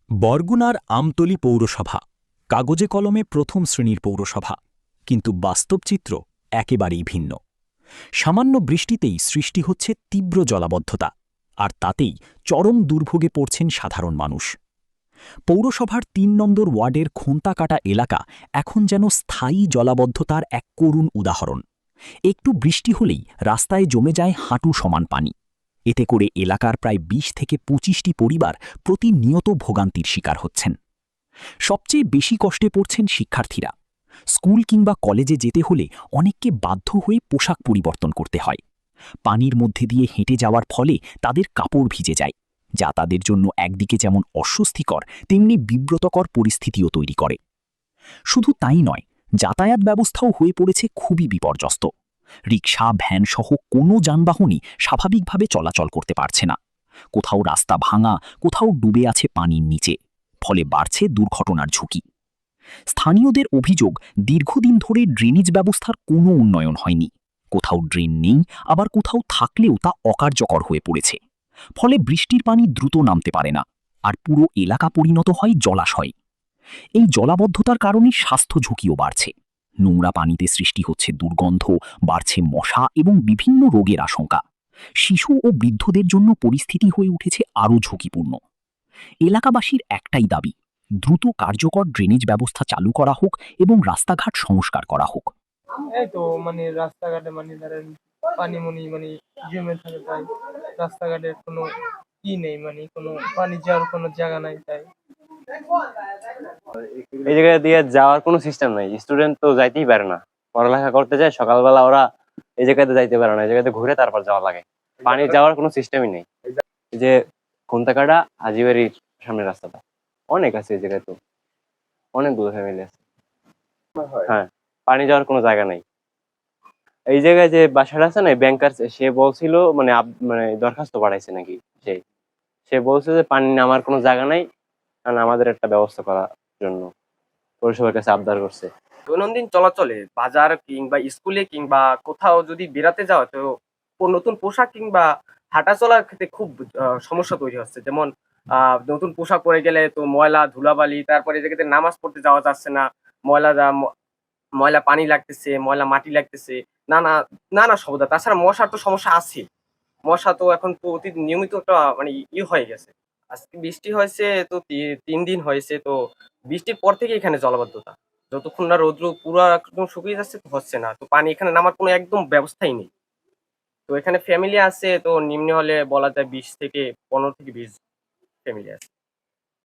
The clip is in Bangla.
বরগুনার আমতলী পৌরসভা কাগজে কলমে প্রথম শ্রেণীর পৌরসভা, কিন্তু বাস্তব চিত্র একেবারেই ভিন্ন। সামান্য বৃষ্টিতেই সৃষ্টি হচ্ছে তীব্র জলাবদ্ধতা, আর তাতেই চরম দুর্ভোগে পড়ছেন সাধারণ মানুষ। পৌরসভার ৩ নম্বর ওয়ার্ডের খোন্তাকাটা এলাকা এখন যেন স্থায়ী জলাবদ্ধতার এক করুণ উদাহরণ। একটু বৃষ্টি হলেই রাস্তায় জমে যায় হাঁটু সমান পানি। এতে করে এলাকার প্রায় ২০ থেকে ২৫টি পরিবার প্রতিনিয়ত ভোগান্তির শিকার হচ্ছেন। সবচেয়ে বেশি কষ্টে পড়ছেন শিক্ষার্থীরা। স্কুল কিংবা কলেজে যেতে হলে অনেককে বাধ্য হয়ে পোশাক পরিবর্তন করতে হয়। পানির মধ্যে দিয়ে হেঁটে যাওয়ার ফলে তাদের কাপড় ভিজে যায়, যা তাদের জন্য একদিকে যেমন অস্বস্তিকর, তেমনি বিব্রতকর পরিস্থিতিও তৈরি করে। শুধু তাই নয়, যাতায়াত ব্যবস্থাও হয়ে পড়েছে খুবই বিপর্যস্ত। রিকশা, ভ্যান সহ কোনো যানবাহনই স্বাভাবিকভাবে চলাচল করতে পারছে না। কোথাও রাস্তা ভাঙা, কোথাও ডুবে আছে পানির নিচে, ফলে বাড়ছে দুর্ঘটনার ঝুঁকি। স্থানীয়দের অভিযোগ, দীর্ঘদিন ধরে ড্রেনেজ ব্যবস্থার কোনো উন্নয়ন হয়নি। কোথাও ড্রেন নেই, আবার কোথাও থাকলেও তা অকার্যকর হয়ে পড়েছে। ফলে বৃষ্টির পানি দ্রুত নামতে পারে না, আর পুরো এলাকা পরিণত হয় জলাশয়ে। এই জলাবদ্ধতার কারণে স্বাস্থ্য ঝুঁকিও বাড়ছে। নোংরা পানিতে সৃষ্টি হচ্ছে দুর্গন্ধ, বাড়ছে মশা এবং বিভিন্ন রোগের আশঙ্কা। শিশু ও বৃদ্ধদের জন্য পরিস্থিতি হয়ে উঠেছে আরও ঝুঁকিপূর্ণ। এলাকাবাসীর একটাই দাবি, দ্রুত কার্যকর ড্রেনেজ ব্যবস্থা চালু করা হোক এবং রাস্তাঘাট সংস্কার করা হোক। এই তো রাস্তাঘাটে ধরেন পানি জমে থাকে, তাই রাস্তাঘাটের কোনো নেই, কোনো পানি যাওয়ার কোনো জায়গা নাই, তাই এই জায়গা দিয়ে যাওয়ার কোনো সিস্টেম নাই। স্টুডেন্ট তো যাইতেই পারে না, পড়ালেখা করতে যায় সকালবেলা, ওরা এই জায়গাতে যাইতে পারে না, এই জায়গাতে ঘুরে তারপর যাওয়া লাগে। পানি যাওয়ার কোনো সিস্টেমই নেই। এই যে খুন্তাকাটা হাজিবাড়ির সামনে রাস্তাটা অনেক আছে, এই জায়গায় তো অনেকগুলো ফ্যামিলি আছে। হ্যাঁ, পানি যাওয়ার কোনো জায়গা নাই। এই জায়গায় যে বাসাটা আছে না, ব্যাংকার, সে বলছিল দরখাস্ত পাঠাইছে নাকি, সে বলছে যে পানি নামার কোনো জায়গা নাই, কারণ আমাদের একটা ব্যবস্থা করার জন্য পৌরসভার কাছে আবদার করছে। দৈনন্দিন চলাচলে বাজার কিংবা স্কুলে কিংবা কোথাও যদি বেড়াতে যাওয়া, তো নতুন পোশাক কিংবা হাঁটা চলার ক্ষেত্রে খুব সমস্যা তৈরি হচ্ছে। যেমন নতুন পোশাক পরে গেলে তো ময়লা ধুলাবালি, তারপরে এই জায়গাতে নামাজ পড়তে যাওয়া যাচ্ছে না, ময়লা ময়লা পানি লাগতেছে, ময়লা মাটি লাগতেছে, নানা নানা সমস্যা। তাছাড়া মশার তো সমস্যা আছে। মশা তো এখন প্রতি নিয়মিত একটা হয়ে গেছে। আজকে বৃষ্টি হয়েছে তো ৩ দিন হয়েছে, তো বৃষ্টির পর থেকে এখানে জলাবদ্ধতা। যতক্ষণ না রৌদ্র পুরা একদম শুকিয়ে যাচ্ছে তো হচ্ছে না। তো পানি এখানে নামার কোনো একদম ব্যবস্থাই নেই। তো এখানে ফ্যামিলি আছে, তো নিম্নে হলে বলা যায় ২০ থেকে ১৫ থেকে ২০ ফ্যামিলি আছে।